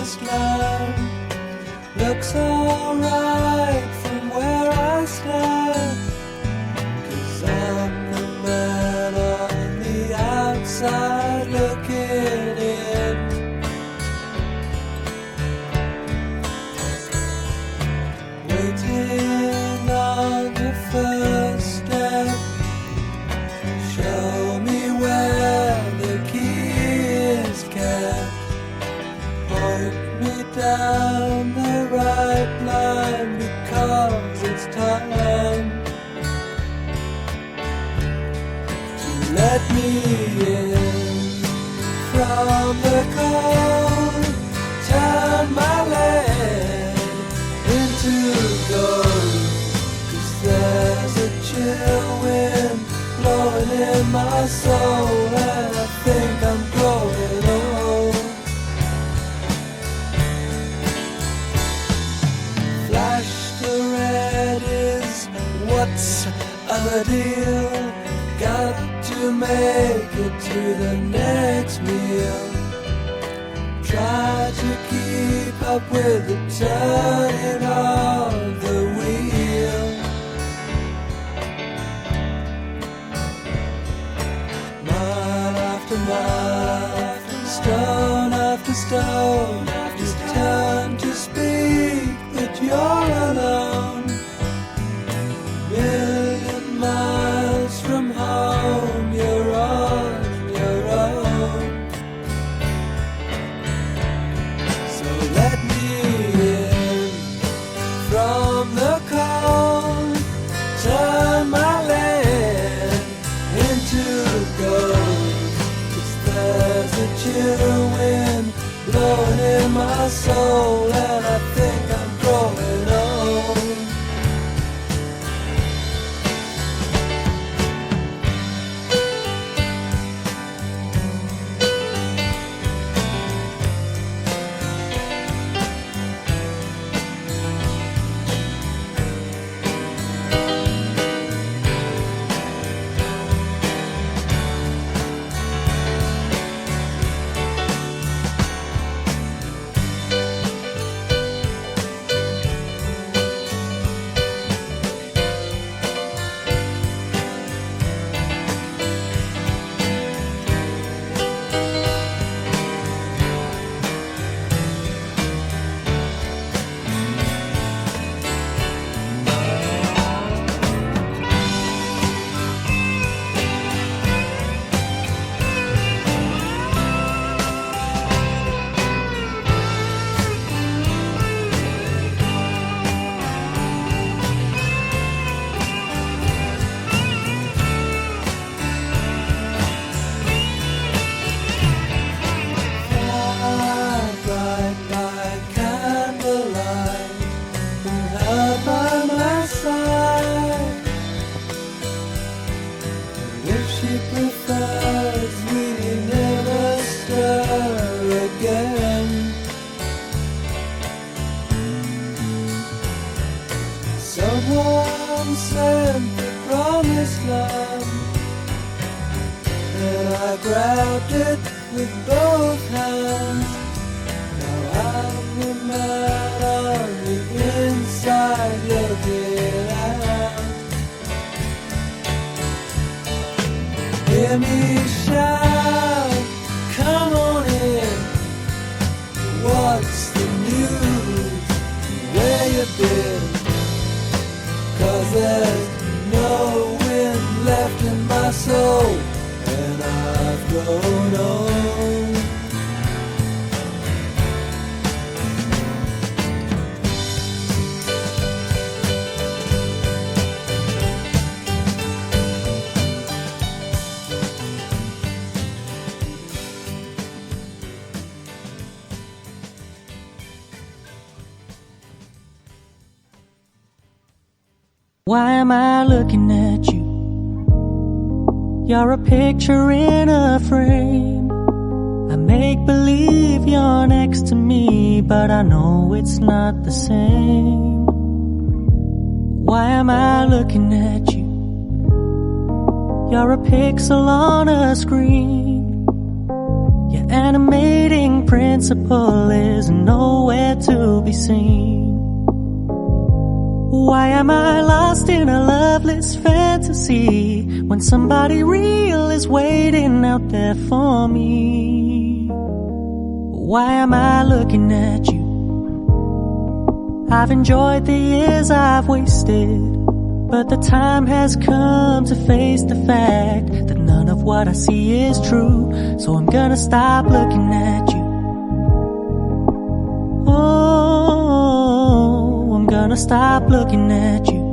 promised land. Looks alright from where I stand, 'cause I'm the man on the outside looking in. Waiting on the first step, show me where the key is kept. Point me down the right line, because it's time to let me in. From the cold, turn my land into gold, 'cause there's a chill wind blowing in my soul, and I think I'm growing old. Flash the red is what's the deal? Got to make it to the next meal. Try to keep up with the turning of the wheel. Mile after mile, stone after stone, you turn to speak, but you're alone. Million miles from home, you're on your own. So let me in. From the cold, turn my land into gold, 'cause there's a chill wind blowing in my soul, and I think I'm growing old. Someone sent the promised land, and I grabbed it with both hands. Now I'm the man on the inside looking out. Hear me shout, come on in. What's the news? Where you been? 'Cause there's no wind left in my soul, and I've grown old. Why am I looking at you? You're a picture in a frame. I make believe you're next to me, but I know it's not the same. Why am I looking at you? You're a pixel on a screen. Your animating principle is nowhere to be seen. Why am I lost in a loveless fantasy when somebody real is waiting out there for me? Why am I looking at you? I've enjoyed the years I've wasted, but the time has come to face the fact that none of what I see is true. So I'm gonna stop looking at you. Oh, I'm gonna stop looking at you.